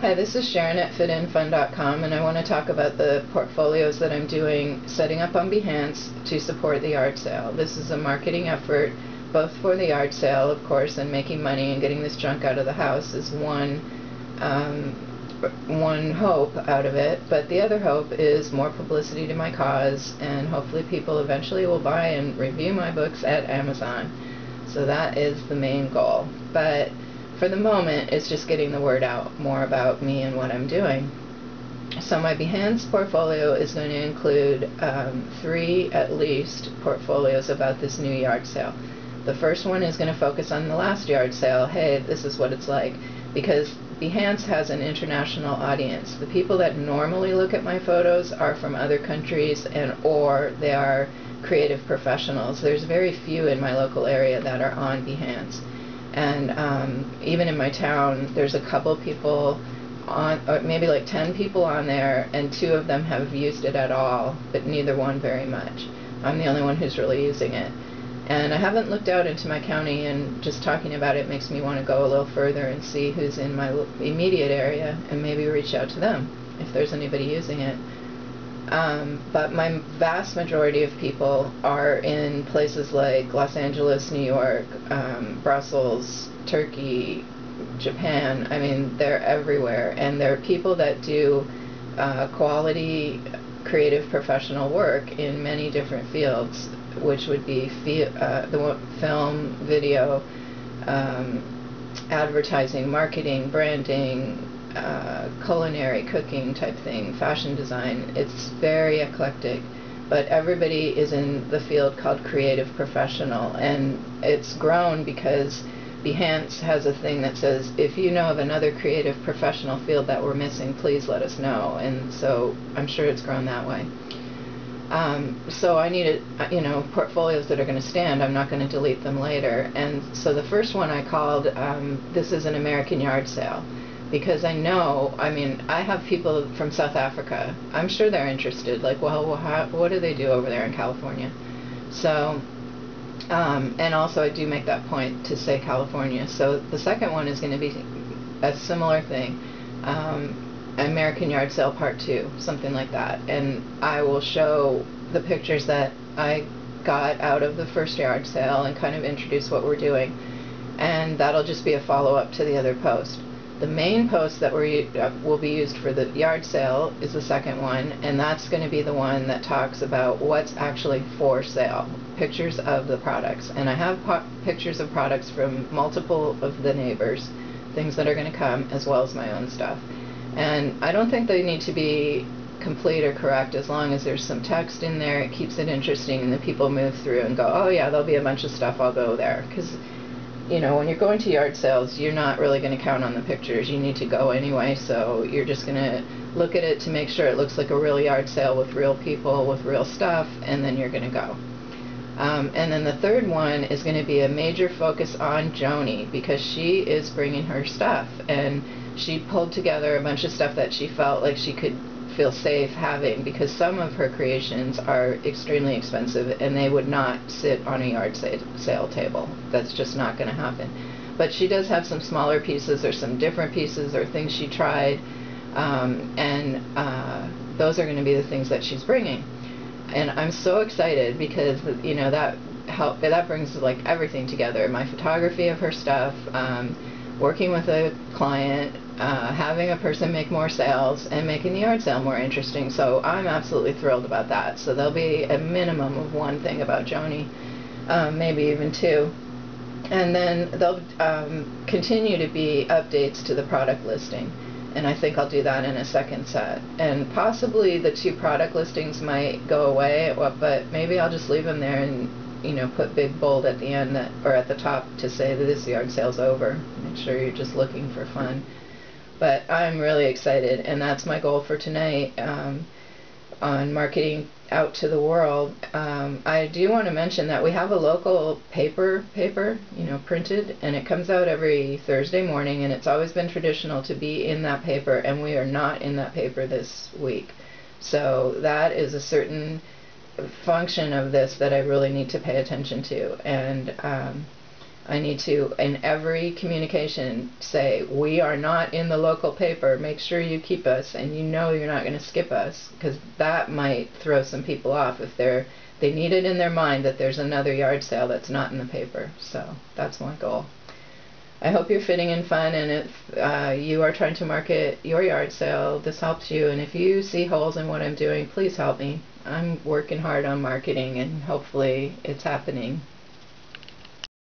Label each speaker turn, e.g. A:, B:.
A: Hi, this is Sharon at Fitinfun.com, and I want to talk about the portfolios that I'm doing, setting up on Behance to support the yard sale. This is a marketing effort, both for the yard sale, of course, and making money and getting this junk out of the house is one hope out of it, but the other hope is more publicity to my cause, and hopefully people eventually will buy and review my books at Amazon. So that is the main goal. But for the moment, it's just getting the word out more about me and what I'm doing. So my Behance portfolio is going to include 3 at least portfolios about this new yard sale. The first one is going to focus on the last yard sale. Hey, this is what it's like. Because Behance has an international audience. The people that normally look at my photos are from other countries or they are creative professionals. There's very few in my local area that are on Behance. And even in my town, there's a couple people on, or maybe like 10 people on there, and 2 of them have used it at all, but neither one very much. I'm the only one who's really using it. And I haven't looked out into my county, and just talking about it makes me want to go a little further and see who's in my immediate area and maybe reach out to them if there's anybody using it. But my vast majority of people are in places like Los Angeles, New York, Brussels, Turkey, Japan. I mean, they're everywhere, and they're people that do quality, creative, professional work in many different fields, which would be film, video, advertising, marketing, branding, culinary, cooking type thing, fashion design. It's very eclectic, but everybody is in the field called creative professional, and it's grown because Behance has a thing that says, if you know of another creative professional field that we're missing, please let us know. And so I'm sure it's grown that way. So I needed, portfolios that are going to stand. I'm not going to delete them later. And so the first one I called, this is an American yard sale. Because I know, I have people from South Africa. I'm sure they're interested. Like, well, what do they do over there in California? So, and also I do make that point to say California. So the second one is going to be a similar thing. American Yard Sale Part 2, something like that. And I will show the pictures that I got out of the first yard sale and kind of introduce what we're doing. And that'll just be a follow-up to the other post. The main post that will be used for the yard sale is the second one, and that's going to be the one that talks about what's actually for sale, pictures of the products. And I have pictures of products from multiple of the neighbors, things that are going to come, as well as my own stuff. And I don't think they need to be complete or correct as long as there's some text in there. It keeps it interesting, and the people move through and go, oh yeah, there'll be a bunch of stuff, I'll go there. Because when you're going to yard sales, you're not really going to count on the pictures. You need to go anyway, so you're just going to look at it to make sure it looks like a real yard sale with real people, with real stuff, and then you're going to go. And then the third one is going to be a major focus on Joni, because she is bringing her stuff, and she pulled together a bunch of stuff that she felt like she could feel safe having, because some of her creations are extremely expensive and they would not sit on a yard sale table. That's just not going to happen. But she does have some smaller pieces or some different pieces or things she tried, and those are going to be the things that she's bringing. And I'm so excited because that brings like everything together. My photography of her stuff, working with a client, having a person make more sales, and making the yard sale more interesting. So I'm absolutely thrilled about that. So there'll be a minimum of 1 thing about Joni, maybe even 2. And then there'll continue to be updates to the product listing. And I think I'll do that in a second set. And possibly the 2 product listings might go away, but maybe I'll just leave them there and put big bold at the end or at the top to say that this yard sale's over. Make sure you're just looking for fun. But I'm really excited, and that's my goal for tonight on marketing out to the world. I do want to mention that we have a local paper, printed, and it comes out every Thursday morning, and it's always been traditional to be in that paper, and we are not in that paper this week. So that is a certain function of this that I really need to pay attention to. And I need to, in every communication, say, we are not in the local paper. Make sure you keep us, and you know you're not going to skip us, because that might throw some people off if they need it in their mind that there's another yard sale that's not in the paper. So that's my goal. I hope you're Fitinfun, and if you are trying to market your yard sale, this helps you. And if you see holes in what I'm doing, please help me. I'm working hard on marketing, and hopefully it's happening.